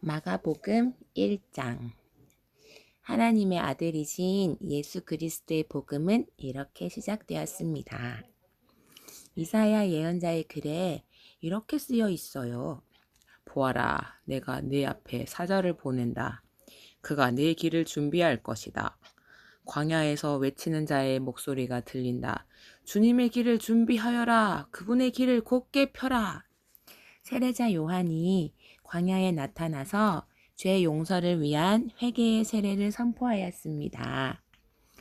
마가복음 1장. 하나님의 아들이신 예수 그리스도의 복음은 이렇게 시작되었습니다. 이사야 예언자의 글에 이렇게 쓰여 있어요. 보아라, 내가 네 앞에 사자를 보낸다. 그가 네 길을 준비할 것이다. 광야에서 외치는 자의 목소리가 들린다. 주님의 길을 준비하여라. 그분의 길을 곧게 펴라. 세례자 요한이 광야에 나타나서 죄 용서를 위한 회개의 세례를 선포하였습니다.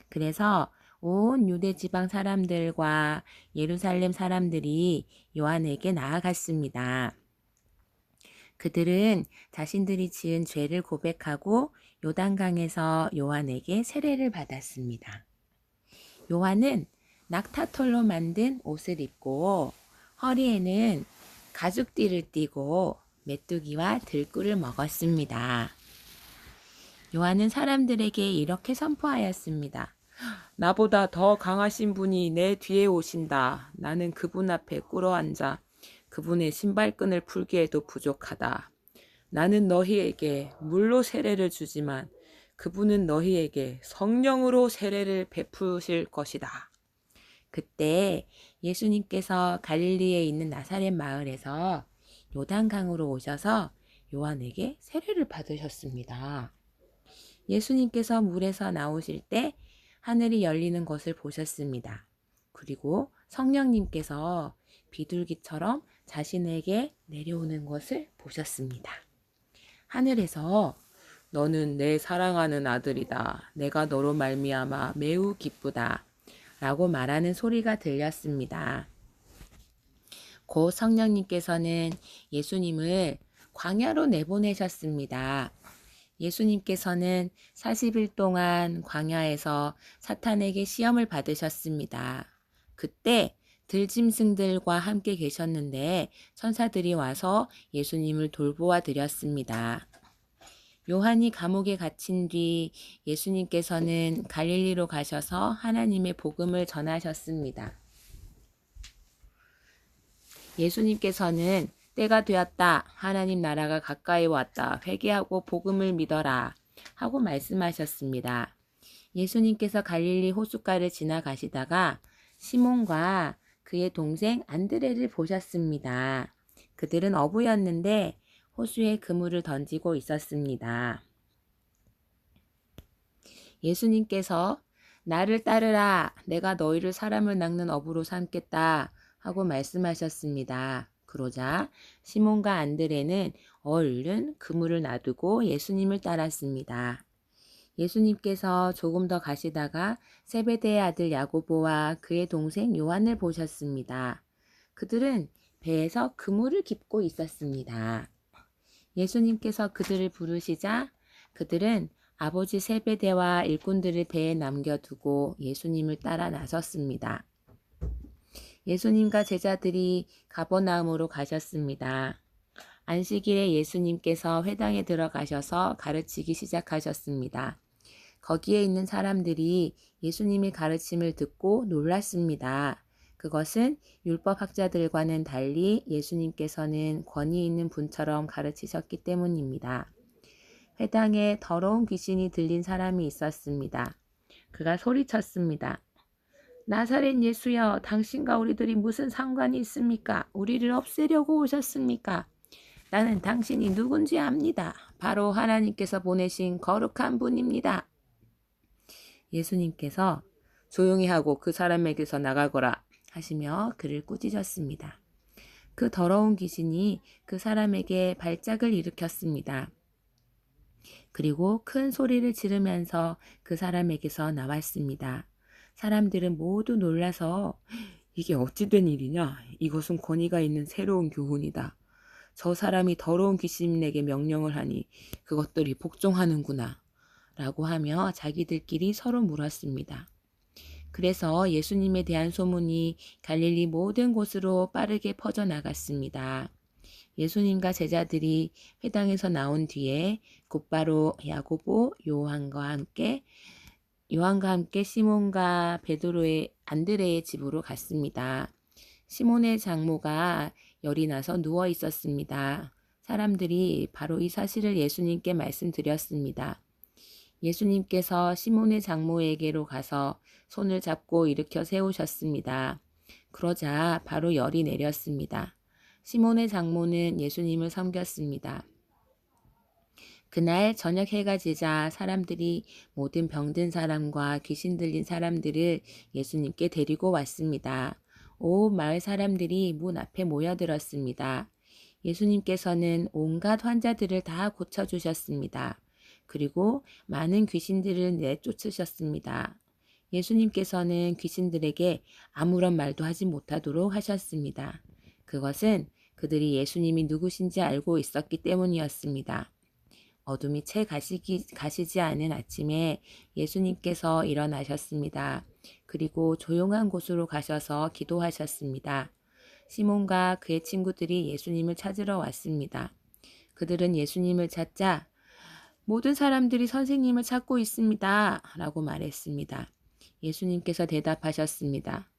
그래서 온 유대 지방 사람들과 예루살렘 사람들이 요한에게 나아갔습니다. 그들은 자신들이 지은 죄를 고백하고 요단강에서 요한에게 세례를 받았습니다. 요한은 낙타털로 만든 옷을 입고 허리에는 가죽띠를 띠고 메뚜기와 들꿀을 먹었습니다. 요한은 사람들에게 이렇게 선포하였습니다. 나보다 더 강하신 분이 내 뒤에 오신다. 나는 그분 앞에 꿇어앉아 그분의 신발끈을 풀기에도 부족하다. 나는 너희에게 물로 세례를 주지만 그분은 너희에게 성령으로 세례를 베푸실 것이다. 그때 예수님께서 갈릴리에 있는 나사렛 마을에서 요단강으로 오셔서 요한에게 세례를 받으셨습니다. 예수님께서 물에서 나오실 때 하늘이 열리는 것을 보셨습니다. 그리고 성령님께서 비둘기처럼 자신에게 내려오는 것을 보셨습니다. 하늘에서 너는 내 사랑하는 아들이다. 내가 너로 말미암아 매우 기쁘다. 라고 말하는 소리가 들렸습니다. 곧 성령님께서는 예수님을 광야로 내보내셨습니다. 예수님께서는 40일 동안 광야에서 사탄에게 시험을 받으셨습니다. 그때 들짐승들과 함께 계셨는데 천사들이 와서 예수님을 돌보아 드렸습니다. 요한이 감옥에 갇힌 뒤 예수님께서는 갈릴리로 가셔서 하나님의 복음을 전하셨습니다. 예수님께서는 때가 되었다. 하나님 나라가 가까이 왔다. 회개하고 복음을 믿어라. 하고 말씀하셨습니다. 예수님께서 갈릴리 호숫가를 지나가시다가 시몬과 그의 동생 안드레를 보셨습니다. 그들은 어부였는데 호수에 그물을 던지고 있었습니다. 예수님께서 나를 따르라. 내가 너희를 사람을 낚는 어부로 삼겠다. 하고 말씀하셨습니다. 그러자 시몬과 안드레는 얼른 그물을 놔두고 예수님을 따랐습니다. 예수님께서 조금 더 가시다가 세베대의 아들 야고보와 그의 동생 요한을 보셨습니다. 그들은 배에서 그물을 깁고 있었습니다. 예수님께서 그들을 부르시자 그들은 아버지 세베대와 일꾼들을 배에 남겨두고 예수님을 따라 나섰습니다. 예수님과 제자들이 가버나움으로 가셨습니다. 안식일에 예수님께서 회당에 들어가셔서 가르치기 시작하셨습니다. 거기에 있는 사람들이 예수님의 가르침을 듣고 놀랐습니다. 그것은 율법학자들과는 달리 예수님께서는 권위 있는 분처럼 가르치셨기 때문입니다. 회당에 더러운 귀신이 들린 사람이 있었습니다. 그가 소리쳤습니다. 나사렛 예수여, 당신과 우리들이 무슨 상관이 있습니까? 우리를 없애려고 오셨습니까? 나는 당신이 누군지 압니다. 바로 하나님께서 보내신 거룩한 분입니다. 예수님께서 조용히 하고 그 사람에게서 나가거라 하시며 그를 꾸짖었습니다. 그 더러운 귀신이 그 사람에게 발작을 일으켰습니다. 그리고 큰 소리를 지르면서 그 사람에게서 나왔습니다. 사람들은 모두 놀라서 이게 어찌 된 일이냐? 이것은 권위가 있는 새로운 교훈이다. 저 사람이 더러운 귀신에게 명령을 하니 그것들이 복종하는구나. 라고 하며 자기들끼리 서로 물었습니다. 그래서 예수님에 대한 소문이 갈릴리 모든 곳으로 빠르게 퍼져나갔습니다. 예수님과 제자들이 회당에서 나온 뒤에 곧바로 야고보, 요한과 함께 시몬과 베드로의 안드레의 집으로 갔습니다. 시몬의 장모가 열이 나서 누워 있었습니다. 사람들이 바로 이 사실을 예수님께 말씀드렸습니다. 예수님께서 시몬의 장모에게로 가서 손을 잡고 일으켜 세우셨습니다. 그러자 바로 열이 내렸습니다. 시몬의 장모는 예수님을 섬겼습니다. 그날 저녁 해가 지자 사람들이 모든 병든 사람과 귀신 들린 사람들을 예수님께 데리고 왔습니다. 온 마을 사람들이 문 앞에 모여들었습니다. 예수님께서는 온갖 환자들을 다 고쳐주셨습니다. 그리고 많은 귀신들을 내쫓으셨습니다. 예수님께서는 귀신들에게 아무런 말도 하지 못하도록 하셨습니다. 그것은 그들이 예수님이 누구신지 알고 있었기 때문이었습니다. 어둠이 채 가시지 않은 아침에 예수님께서 일어나셨습니다. 그리고 조용한 곳으로 가셔서 기도하셨습니다. 시몬과 그의 친구들이 예수님을 찾으러 왔습니다. 그들은 예수님을 찾자 모든 사람들이 선생님을 찾고 있습니다. 라고 말했습니다. 예수님께서 대답하셨습니다.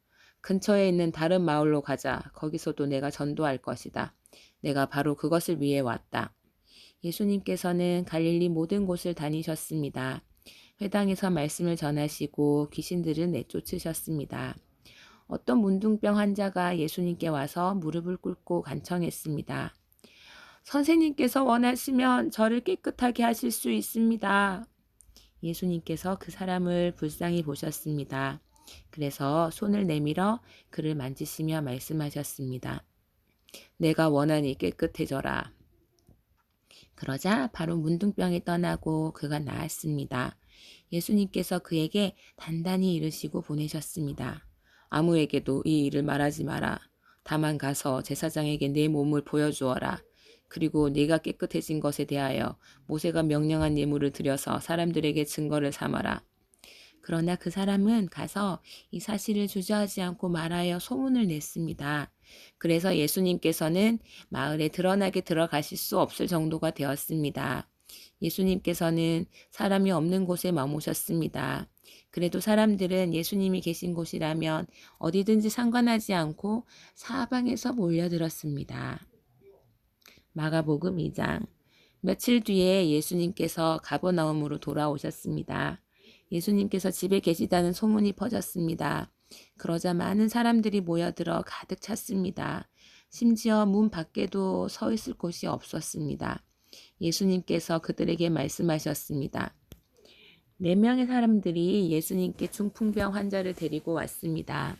근처에 있는 다른 마을로 가자. 거기서도 내가 전도할 것이다. 내가 바로 그것을 위해 왔다. 예수님께서는 갈릴리 모든 곳을 다니셨습니다. 회당에서 말씀을 전하시고 귀신들을 내쫓으셨습니다. 어떤 문둥병 환자가 예수님께 와서 무릎을 꿇고 간청했습니다. 선생님께서 원하시면 저를 깨끗하게 하실 수 있습니다. 예수님께서 그 사람을 불쌍히 보셨습니다. 그래서 손을 내밀어 그를 만지시며 말씀하셨습니다. 내가 원하니 깨끗해져라. 그러자 바로 문둥병이 떠나고 그가 나았습니다. 예수님께서 그에게 단단히 이르시고 보내셨습니다. 아무에게도 이 일을 말하지 마라. 다만 가서 제사장에게 내 몸을 보여주어라. 그리고 네가 깨끗해진 것에 대하여 모세가 명령한 예물을 드려서 사람들에게 증거를 삼아라. 그러나 그 사람은 가서 이 사실을 주저하지 않고 말하여 소문을 냈습니다. 그래서 예수님께서는 마을에 드러나게 들어가실 수 없을 정도가 되었습니다. 예수님께서는 사람이 없는 곳에 머무셨습니다. 그래도 사람들은 예수님이 계신 곳이라면 어디든지 상관하지 않고 사방에서 몰려들었습니다. 마가복음 2장. 며칠 뒤에 예수님께서 가버나움으로 돌아오셨습니다. 예수님께서 집에 계시다는 소문이 퍼졌습니다. 그러자 많은 사람들이 모여들어 가득 찼습니다. 심지어 문 밖에도 서 있을 곳이 없었습니다. 예수님께서 그들에게 말씀하셨습니다. 4명의 사람들이 예수님께 중풍병 환자를 데리고 왔습니다.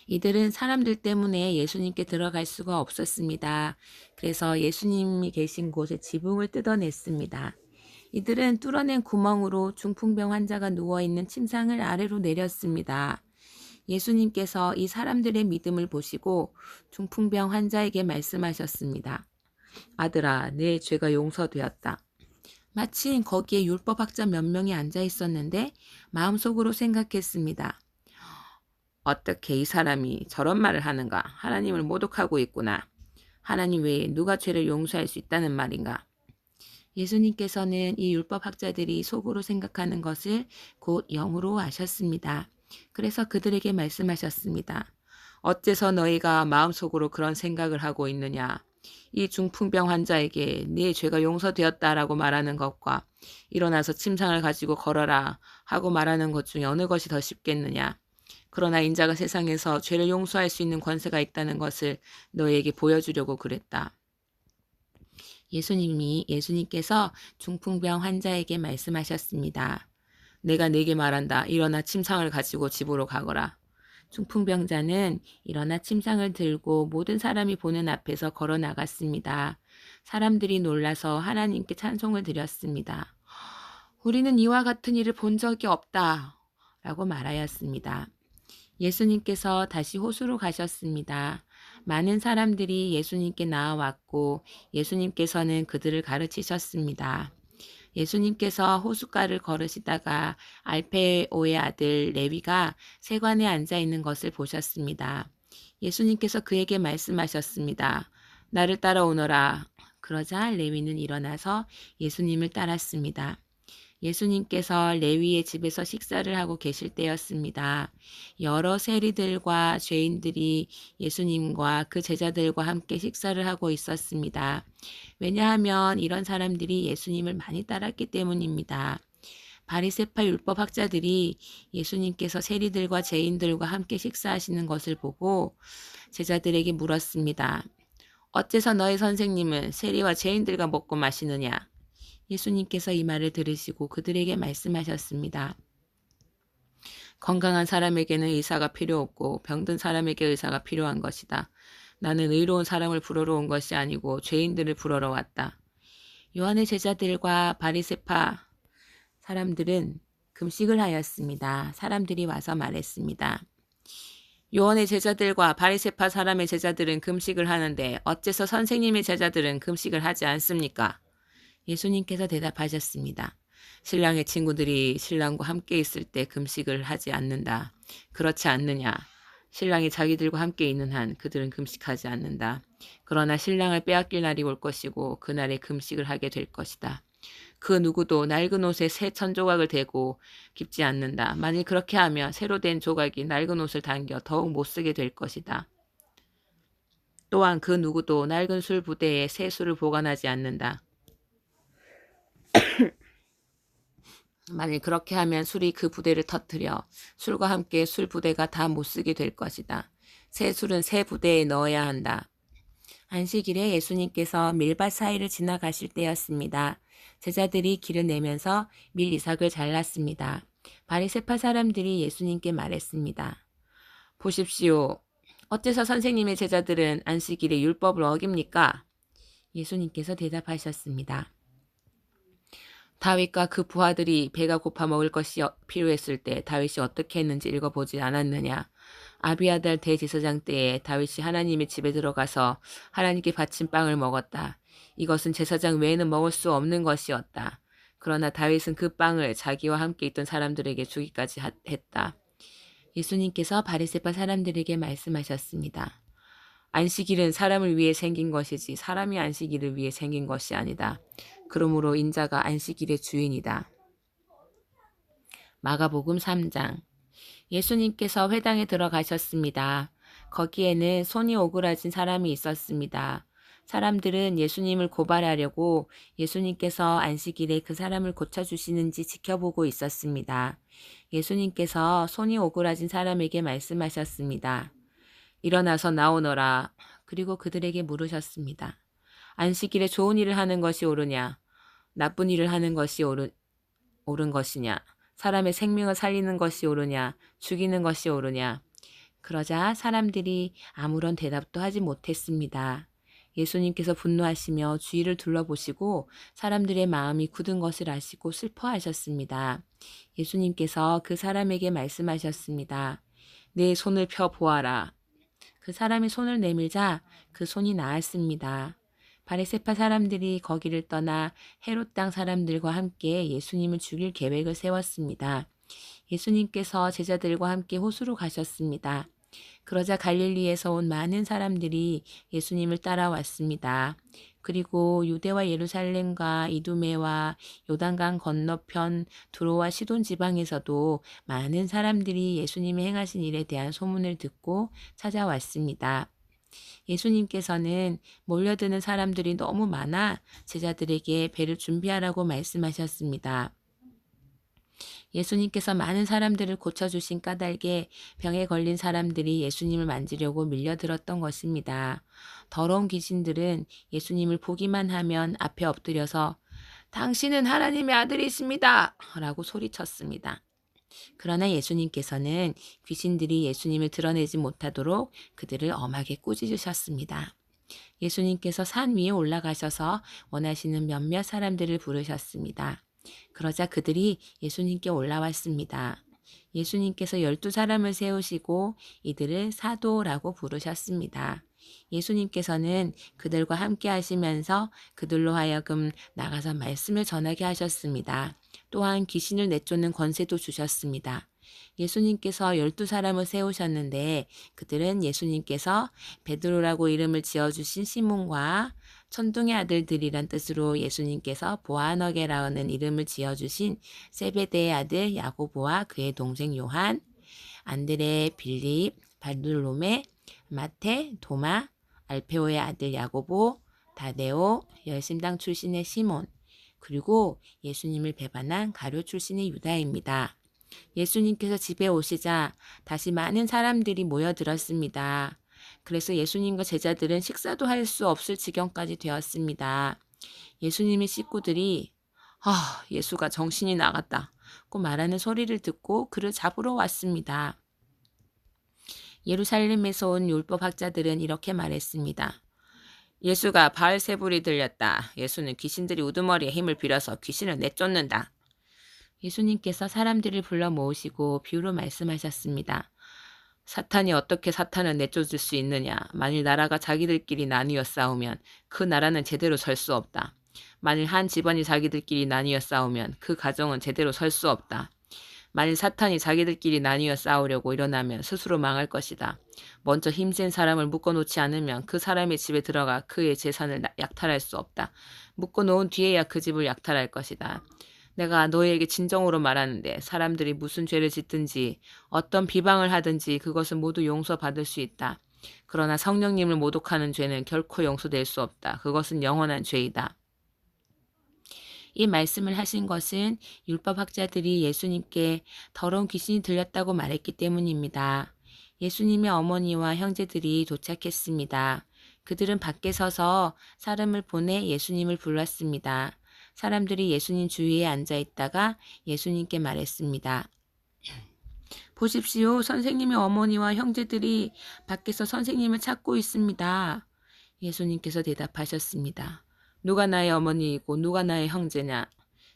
이들은 사람들 때문에 예수님께 들어갈 수가 없었습니다. 그래서 예수님이 계신 곳에 지붕을 뜯어냈습니다. 이들은 뚫어낸 구멍으로 중풍병 환자가 누워있는 침상을 아래로 내렸습니다. 예수님께서 이 사람들의 믿음을 보시고 중풍병 환자에게 말씀하셨습니다. 아들아, 내 죄가 용서되었다. 마침 거기에 율법학자 몇 명이 앉아 있었는데 마음속으로 생각했습니다. 어떻게 이 사람이 저런 말을 하는가? 하나님을 모독하고 있구나. 하나님 외에 누가 죄를 용서할 수 있다는 말인가? 예수님께서는 이 율법학자들이 속으로 생각하는 것을 곧 영으로 아셨습니다. 그래서 그들에게 말씀하셨습니다. 어째서 너희가 마음속으로 그런 생각을 하고 있느냐? 이 중풍병 환자에게 네 죄가 용서되었다라고 말하는 것과 일어나서 침상을 가지고 걸어라 하고 말하는 것 중에 어느 것이 더 쉽겠느냐? 그러나 인자가 세상에서 죄를 용서할 수 있는 권세가 있다는 것을 너희에게 보여주려고 그랬다. 예수님께서 중풍병 환자에게 말씀하셨습니다. 내가 네게 말한다. 일어나 침상을 가지고 집으로 가거라. 중풍병자는 일어나 침상을 들고 모든 사람이 보는 앞에서 걸어 나갔습니다. 사람들이 놀라서 하나님께 찬송을 드렸습니다. 우리는 이와 같은 일을 본 적이 없다. 라고 말하였습니다. 예수님께서 다시 호수로 가셨습니다. 많은 사람들이 예수님께 나와왔고 예수님께서는 그들을 가르치셨습니다. 예수님께서 호숫가를 걸으시다가 알페오의 아들 레위가 세관에 앉아 있는 것을 보셨습니다. 예수님께서 그에게 말씀하셨습니다. 나를 따라오너라. 그러자 레위는 일어나서 예수님을 따랐습니다. 예수님께서 레위의 집에서 식사를 하고 계실 때였습니다. 여러 세리들과 죄인들이 예수님과 그 제자들과 함께 식사를 하고 있었습니다. 왜냐하면 이런 사람들이 예수님을 많이 따랐기 때문입니다. 바리새파 율법학자들이 예수님께서 세리들과 죄인들과 함께 식사하시는 것을 보고 제자들에게 물었습니다. 어째서 너희 선생님은 세리와 죄인들과 먹고 마시느냐? 예수님께서 이 말을 들으시고 그들에게 말씀하셨습니다. 건강한 사람에게는 의사가 필요 없고 병든 사람에게 의사가 필요한 것이다. 나는 의로운 사람을 부르러 온 것이 아니고 죄인들을 부르러 왔다. 요한의 제자들과 바리새파 사람들은 금식을 하였습니다. 사람들이 와서 말했습니다. 요한의 제자들과 바리새파 사람의 제자들은 금식을 하는데 어째서 선생님의 제자들은 금식을 하지 않습니까? 예수님께서 대답하셨습니다. 신랑의 친구들이 신랑과 함께 있을 때 금식을 하지 않는다. 그렇지 않느냐? 신랑이 자기들과 함께 있는 한 그들은 금식하지 않는다. 그러나 신랑을 빼앗길 날이 올 것이고 그날에 금식을 하게 될 것이다. 그 누구도 낡은 옷에 새 천조각을 대고 깁지 않는다. 만일 그렇게 하면 새로 된 조각이 낡은 옷을 당겨 더욱 못쓰게 될 것이다. 또한 그 누구도 낡은 술 부대에 새 술을 보관하지 않는다. 만일 그렇게 하면 술이 그 부대를 터뜨려 술과 함께 술 부대가 다 못쓰게 될 것이다. 새 술은 새 부대에 넣어야 한다. 안식일에 예수님께서 밀밭 사이를 지나가실 때였습니다. 제자들이 길을 내면서 밀 이삭을 잘랐습니다. 바리새파 사람들이 예수님께 말했습니다. 보십시오. 어째서 선생님의 제자들은 안식일에 율법을 어깁니까? 예수님께서 대답하셨습니다. 다윗과 그 부하들이 배가 고파 먹을 것이 필요했을 때 다윗이 어떻게 했는지 읽어보지 않았느냐. 아비아달 대제사장 때에 다윗이 하나님의 집에 들어가서 하나님께 바친 빵을 먹었다. 이것은 제사장 외에는 먹을 수 없는 것이었다. 그러나 다윗은 그 빵을 자기와 함께 있던 사람들에게 주기까지 했다. 예수님께서 바리새파 사람들에게 말씀하셨습니다. 안식일은 사람을 위해 생긴 것이지 사람이 안식일을 위해 생긴 것이 아니다. 그러므로 인자가 안식일의 주인이다. 마가복음 3장. 예수님께서 회당에 들어가셨습니다. 거기에는 손이 오그라진 사람이 있었습니다. 사람들은 예수님을 고발하려고 예수님께서 안식일에 그 사람을 고쳐주시는지 지켜보고 있었습니다. 예수님께서 손이 오그라진 사람에게 말씀하셨습니다. 일어나서 나오너라. 그리고 그들에게 물으셨습니다. 안식일에 좋은 일을 하는 것이 옳으냐? 나쁜 일을 하는 것이 옳은 것이냐? 사람의 생명을 살리는 것이 옳으냐? 죽이는 것이 옳으냐? 그러자 사람들이 아무런 대답도 하지 못했습니다. 예수님께서 분노하시며 주위를 둘러보시고 사람들의 마음이 굳은 것을 아시고 슬퍼하셨습니다. 예수님께서 그 사람에게 말씀하셨습니다. 내 손을 펴 보아라. 그 사람이 손을 내밀자 그 손이 나았습니다. 바리새파 사람들이 거기를 떠나 헤롯 땅 사람들과 함께 예수님을 죽일 계획을 세웠습니다. 예수님께서 제자들과 함께 호수로 가셨습니다. 그러자 갈릴리에서 온 많은 사람들이 예수님을 따라왔습니다. 그리고 유대와 예루살렘과 이두메와 요단강 건너편 두로와 시돈 지방에서도 많은 사람들이 예수님이 행하신 일에 대한 소문을 듣고 찾아왔습니다. 예수님께서는 몰려드는 사람들이 너무 많아 제자들에게 배를 준비하라고 말씀하셨습니다. 예수님께서 많은 사람들을 고쳐주신 까닭에 병에 걸린 사람들이 예수님을 만지려고 밀려들었던 것입니다. 더러운 귀신들은 예수님을 보기만 하면 앞에 엎드려서 당신은 하나님의 아들이십니다. 라고 소리쳤습니다. 그러나 예수님께서는 귀신들이 예수님을 드러내지 못하도록 그들을 엄하게 꾸짖으셨습니다. 예수님께서 산 위에 올라가셔서 원하시는 몇몇 사람들을 부르셨습니다. 그러자 그들이 예수님께 올라왔습니다. 예수님께서 12사람을 세우시고 이들을 사도라고 부르셨습니다. 예수님께서는 그들과 함께 하시면서 그들로 하여금 나가서 말씀을 전하게 하셨습니다. 또한 귀신을 내쫓는 권세도 주셨습니다. 예수님께서 12사람을 세우셨는데 그들은 예수님께서 베드로라고 이름을 지어주신 시몬과 천둥의 아들들이란 뜻으로 예수님께서 보아너게라는 이름을 지어주신 세베대의 아들 야고보와 그의 동생 요한, 안드레, 빌립, 발둘로메, 마테, 도마, 알페오의 아들 야고보, 다데오, 열심당 출신의 시몬, 그리고 예수님을 배반한 가룟 출신의 유다입니다. 예수님께서 집에 오시자 다시 많은 사람들이 모여들었습니다. 그래서 예수님과 제자들은 식사도 할 수 없을 지경까지 되었습니다. 예수님의 식구들이 예수가 정신이 나갔다고 말하는 소리를 듣고 그를 잡으러 왔습니다. 예루살렘에서 온 율법학자들은 이렇게 말했습니다. 예수가 바알세불이 들렸다. 예수는 귀신들이 우두머리에 힘을 빌어서 귀신을 내쫓는다. 예수님께서 사람들을 불러 모으시고 비유로 말씀하셨습니다. 사탄이 어떻게 사탄을 내쫓을 수 있느냐? 만일 나라가 자기들끼리 나뉘어 싸우면 그 나라는 제대로 설 수 없다. 만일 한 집안이 자기들끼리 나뉘어 싸우면 그 가정은 제대로 설 수 없다. 만일 사탄이 자기들끼리 나뉘어 싸우려고 일어나면 스스로 망할 것이다. 먼저 힘센 사람을 묶어놓지 않으면 그 사람의 집에 들어가 그의 재산을 약탈할 수 없다. 묶어놓은 뒤에야 그 집을 약탈할 것이다. 내가 너희에게 진정으로 말하는데 사람들이 무슨 죄를 짓든지 어떤 비방을 하든지 그것은 모두 용서받을 수 있다. 그러나 성령님을 모독하는 죄는 결코 용서될 수 없다. 그것은 영원한 죄이다. 이 말씀을 하신 것은 율법학자들이 예수님께 더러운 귀신이 들렸다고 말했기 때문입니다. 예수님의 어머니와 형제들이 도착했습니다. 그들은 밖에 서서 사람을 보내 예수님을 불렀습니다. 사람들이 예수님 주위에 앉아 있다가 예수님께 말했습니다. 보십시오. 선생님의 어머니와 형제들이 밖에서 선생님을 찾고 있습니다. 예수님께서 대답하셨습니다. 누가 나의 어머니이고 누가 나의 형제냐?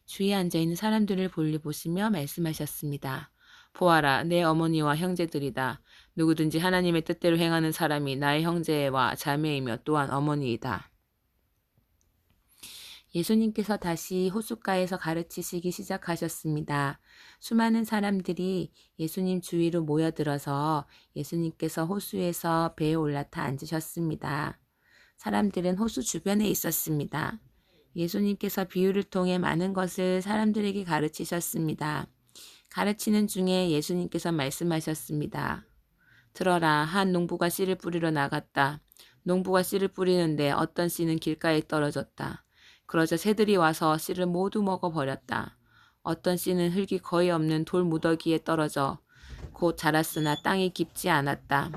주위에 앉아있는 사람들을 볼리 보시며 말씀하셨습니다. 보아라, 내 어머니와 형제들이다. 누구든지 하나님의 뜻대로 행하는 사람이 나의 형제와 자매이며 또한 어머니이다. 예수님께서 다시 호숫가에서 가르치시기 시작하셨습니다. 수많은 사람들이 예수님 주위로 모여들어서 예수님께서 호수에서 배에 올라타 앉으셨습니다. 사람들은 호수 주변에 있었습니다. 예수님께서 비유를 통해 많은 것을 사람들에게 가르치셨습니다. 가르치는 중에 예수님께서 말씀하셨습니다. 들어라, 한 농부가 씨를 뿌리러 나갔다. 농부가 씨를 뿌리는데 어떤 씨는 길가에 떨어졌다. 그러자 새들이 와서 씨를 모두 먹어버렸다. 어떤 씨는 흙이 거의 없는 돌 무더기에 떨어져 곧 자랐으나 땅이 깊지 않았다.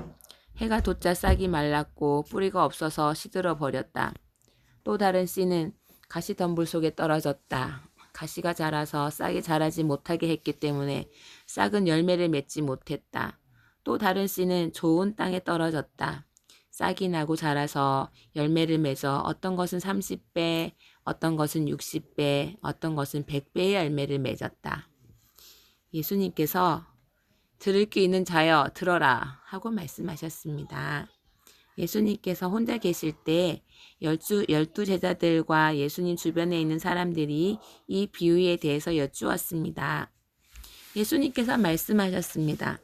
해가 돋자 싹이 말랐고 뿌리가 없어서 시들어 버렸다. 또 다른 씨는 가시덤불 속에 떨어졌다. 가시가 자라서 싹이 자라지 못하게 했기 때문에 싹은 열매를 맺지 못했다. 또 다른 씨는 좋은 땅에 떨어졌다. 싹이 나고 자라서 열매를 맺어 어떤 것은 30배, 어떤 것은 60배, 어떤 것은 100배의 열매를 맺었다. 예수님께서 들을 귀 있는 자여 들어라 하고 말씀하셨습니다. 예수님께서 혼자 계실 때 열두 제자들과 예수님 주변에 있는 사람들이 이 비유에 대해서 여쭈었습니다. 예수님께서 말씀하셨습니다.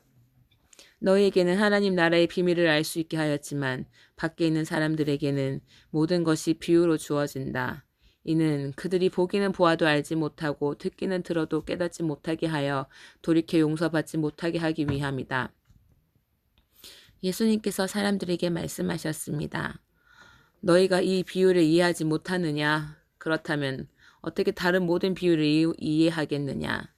너희에게는 하나님 나라의 비밀을 알 수 있게 하였지만 밖에 있는 사람들에게는 모든 것이 비유로 주어진다. 이는 그들이 보기는 보아도 알지 못하고 듣기는 들어도 깨닫지 못하게 하여 돌이켜 용서받지 못하게 하기 위함이다. 예수님께서 사람들에게 말씀하셨습니다. 너희가 이 비유를 이해하지 못하느냐? 그렇다면 어떻게 다른 모든 비유를 이해하겠느냐?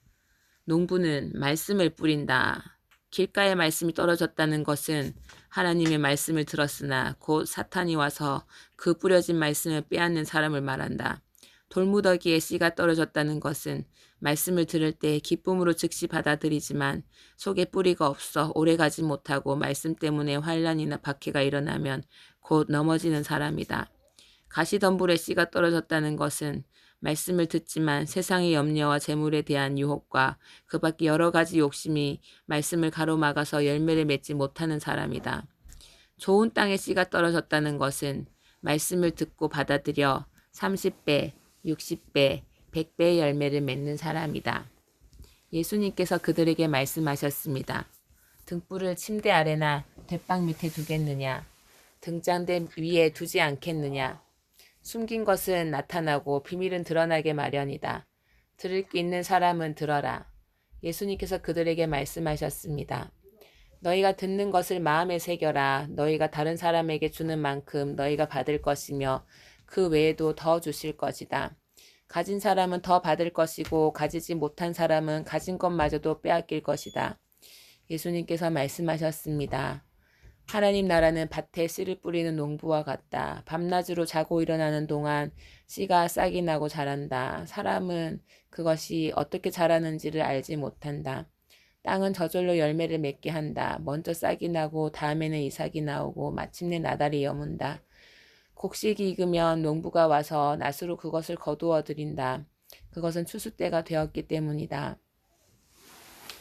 농부는 말씀을 뿌린다. 길가에 말씀이 떨어졌다는 것은 하나님의 말씀을 들었으나 곧 사탄이 와서 그 뿌려진 말씀을 빼앗는 사람을 말한다. 돌무더기에 씨가 떨어졌다는 것은 말씀을 들을 때 기쁨으로 즉시 받아들이지만 속에 뿌리가 없어 오래가지 못하고 말씀 때문에 환난이나 박해가 일어나면 곧 넘어지는 사람이다. 가시덤불에 씨가 떨어졌다는 것은 말씀을 듣지만 세상의 염려와 재물에 대한 유혹과 그 밖에 여러 가지 욕심이 말씀을 가로막아서 열매를 맺지 못하는 사람이다. 좋은 땅에 씨가 떨어졌다는 것은 말씀을 듣고 받아들여 30배, 60배, 100배의 열매를 맺는 사람이다. 예수님께서 그들에게 말씀하셨습니다. 등불을 침대 아래나 대방 밑에 두겠느냐? 등잔대 위에 두지 않겠느냐? 숨긴 것은 나타나고 비밀은 드러나게 마련이다. 들을 게 있는 사람은 들어라. 예수님께서 그들에게 말씀하셨습니다. 너희가 듣는 것을 마음에 새겨라. 너희가 다른 사람에게 주는 만큼 너희가 받을 것이며 그 외에도 더 주실 것이다. 가진 사람은 더 받을 것이고 가지지 못한 사람은 가진 것마저도 빼앗길 것이다. 예수님께서 말씀하셨습니다. 하나님 나라는 밭에 씨를 뿌리는 농부와 같다. 밤낮으로 자고 일어나는 동안 씨가 싹이 나고 자란다. 사람은 그것이 어떻게 자라는지를 알지 못한다. 땅은 저절로 열매를 맺게 한다. 먼저 싹이 나고 다음에는 이삭이 나오고 마침내 나달이 여문다. 곡식이 익으면 농부가 와서 낫으로 그것을 거두어 들인다. 그것은 추수 때가 되었기 때문이다.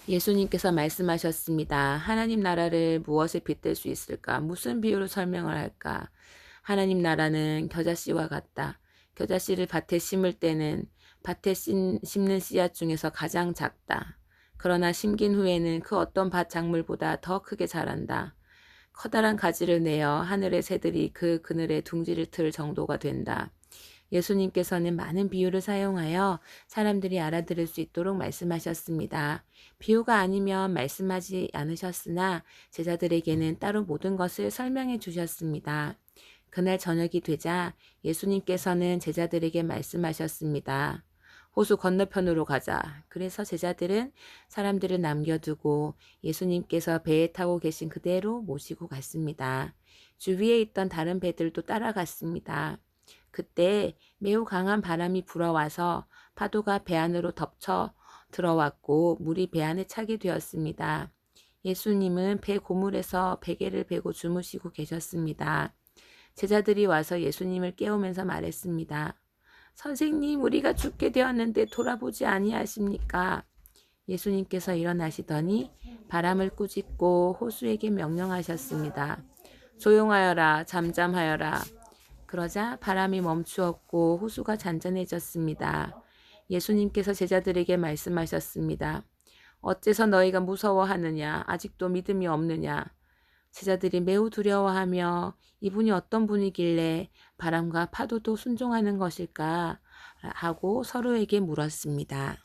예수님께서 말씀하셨습니다. 하나님 나라를 무엇에 빗댈 수 있을까? 무슨 비유로 설명을 할까? 하나님 나라는 겨자씨와 같다. 겨자씨를 밭에 심을 때는 밭에 심는 씨앗 중에서 가장 작다. 그러나 심긴 후에는 그 어떤 밭 작물보다 더 크게 자란다. 커다란 가지를 내어 하늘의 새들이 그 그늘에 둥지를 틀 정도가 된다. 예수님께서는 많은 비유를 사용하여 사람들이 알아들을 수 있도록 말씀하셨습니다. 비유가 아니면 말씀하지 않으셨으나 제자들에게는 따로 모든 것을 설명해 주셨습니다. 그날 저녁이 되자 예수님께서는 제자들에게 말씀하셨습니다. 호수 건너편으로 가자. 그래서 제자들은 사람들을 남겨두고 예수님께서 배에 타고 계신 그대로 모시고 갔습니다. 주위에 있던 다른 배들도 따라갔습니다. 그때 매우 강한 바람이 불어와서 파도가 배 안으로 덮쳐 들어왔고 물이 배 안에 차게 되었습니다. 예수님은 배 고물에서 베개를 베고 주무시고 계셨습니다. 제자들이 와서 예수님을 깨우면서 말했습니다. 선생님, 우리가 죽게 되었는데 돌아보지 아니하십니까? 예수님께서 일어나시더니 바람을 꾸짖고 호수에게 명령하셨습니다. 조용하여라, 잠잠하여라. 그러자 바람이 멈추었고 호수가 잔잔해졌습니다. 예수님께서 제자들에게 말씀하셨습니다. 어째서 너희가 무서워하느냐? 아직도 믿음이 없느냐? 제자들이 매우 두려워하며 이분이 어떤 분이길래 바람과 파도도 순종하는 것일까? 하고 서로에게 물었습니다.